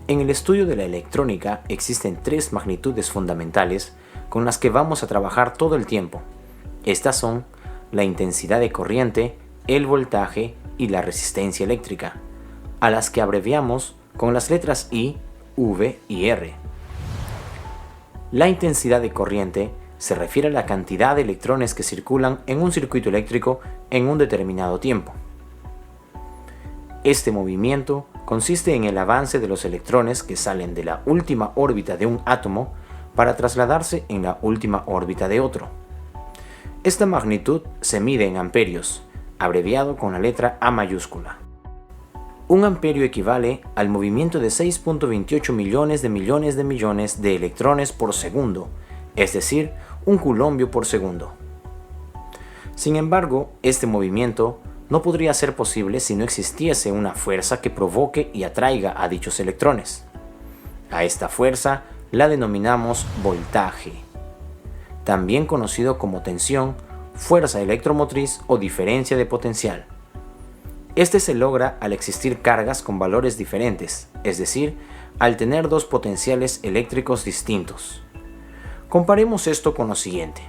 En el estudio de la electrónica existen tres magnitudes fundamentales con las que vamos a trabajar todo el tiempo. Estas son la intensidad de corriente, el voltaje y la resistencia eléctrica, a las que abreviamos con las letras I, V y R. La intensidad de corriente se refiere a la cantidad de electrones que circulan en un circuito eléctrico en un determinado tiempo. Este movimiento consiste en el avance de los electrones que salen de la última órbita de un átomo para trasladarse en la última órbita de otro. Esta magnitud se mide en amperios, abreviado con la letra A mayúscula. Un amperio equivale al movimiento de 6.28 millones de electrones por segundo, es decir, un culombio por segundo. Sin embargo, este movimiento no podría ser posible si no existiese una fuerza que provoque y atraiga a dichos electrones. A esta fuerza la denominamos voltaje, también conocido como tensión, fuerza electromotriz o diferencia de potencial. Este se logra al existir cargas con valores diferentes, es decir, al tener dos potenciales eléctricos distintos. Comparemos esto con lo siguiente.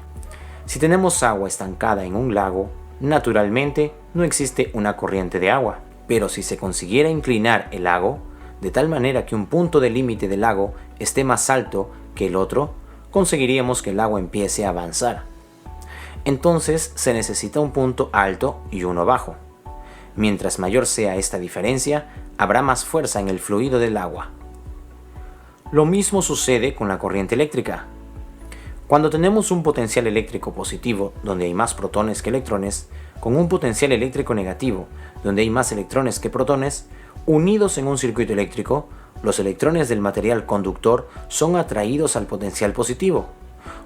Si tenemos agua estancada en un lago, naturalmente no existe una corriente de agua, pero si se consiguiera inclinar el lago, de tal manera que un punto de límite del lago esté más alto que el otro, conseguiríamos que el agua empiece a avanzar. Entonces se necesita un punto alto y uno bajo. Mientras mayor sea esta diferencia, habrá más fuerza en el fluido del agua. Lo mismo sucede con la corriente eléctrica. Cuando tenemos un potencial eléctrico positivo, donde hay más protones que electrones, con un potencial eléctrico negativo, donde hay más electrones que protones, unidos en un circuito eléctrico, los electrones del material conductor son atraídos al potencial positivo,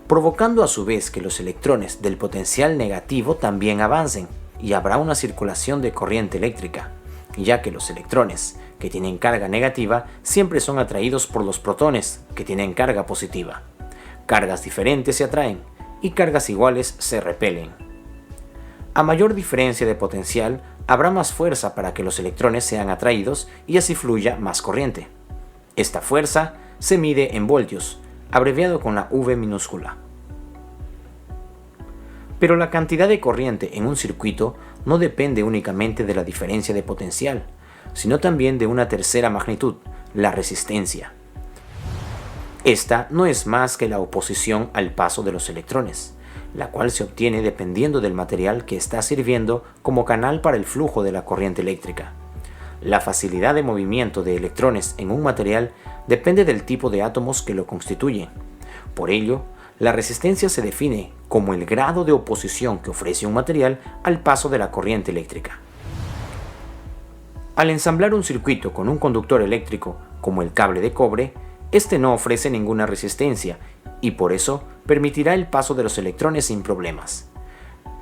provocando a su vez que los electrones del potencial negativo también avancen, y habrá una circulación de corriente eléctrica, ya que los electrones que tienen carga negativa siempre son atraídos por los protones que tienen carga positiva. Cargas diferentes se atraen y cargas iguales se repelen. A mayor diferencia de potencial, habrá más fuerza para que los electrones sean atraídos y así fluya más corriente. Esta fuerza se mide en voltios, abreviado con la V minúscula. Pero la cantidad de corriente en un circuito no depende únicamente de la diferencia de potencial, sino también de una tercera magnitud, la resistencia. Esta no es más que la oposición al paso de los electrones, la cual se obtiene dependiendo del material que está sirviendo como canal para el flujo de la corriente eléctrica. La facilidad de movimiento de electrones en un material depende del tipo de átomos que lo constituyen. Por ello, la resistencia se define como el grado de oposición que ofrece un material al paso de la corriente eléctrica. Al ensamblar un circuito con un conductor eléctrico como el cable de cobre, este no ofrece ninguna resistencia y por eso permitirá el paso de los electrones sin problemas.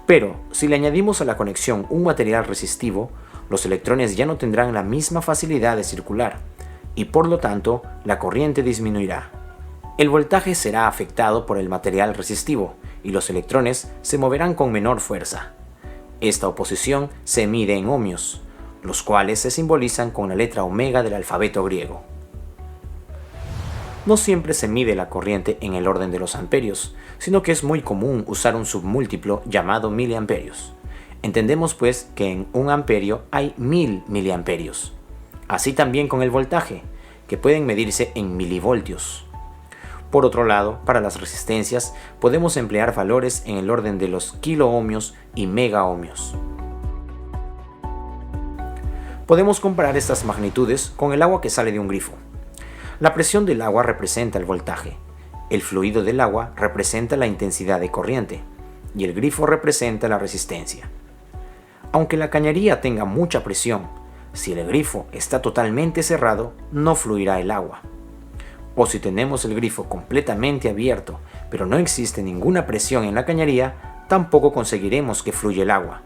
Pero si le añadimos a la conexión un material resistivo, los electrones ya no tendrán la misma facilidad de circular y por lo tanto la corriente disminuirá. El voltaje será afectado por el material resistivo y los electrones se moverán con menor fuerza. Esta oposición se mide en ohmios, los cuales se simbolizan con la letra omega del alfabeto griego. No siempre se mide la corriente en el orden de los amperios, sino que es muy común usar un submúltiplo llamado miliamperios. Entendemos pues que en un amperio hay 1000 miliamperios. Así también con el voltaje, que pueden medirse en milivoltios. Por otro lado, para las resistencias podemos emplear valores en el orden de los kiloohmios y megaohmios. Podemos comparar estas magnitudes con el agua que sale de un grifo. La presión del agua representa el voltaje, el fluido del agua representa la intensidad de corriente y el grifo representa la resistencia. Aunque la cañería tenga mucha presión, si el grifo está totalmente cerrado, no fluirá el agua. O si tenemos el grifo completamente abierto, pero no existe ninguna presión en la cañería, tampoco conseguiremos que fluya el agua.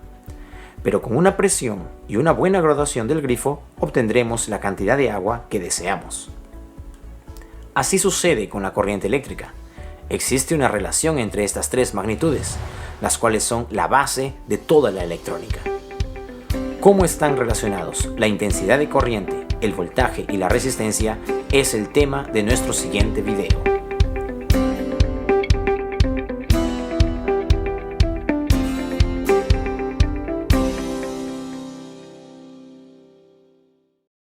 Pero con una presión y una buena graduación del grifo, obtendremos la cantidad de agua que deseamos. Así sucede con la corriente eléctrica. Existe una relación entre estas tres magnitudes, las cuales son la base de toda la electrónica. ¿Cómo están relacionados la intensidad de corriente, el voltaje y la resistencia es el tema de nuestro siguiente video.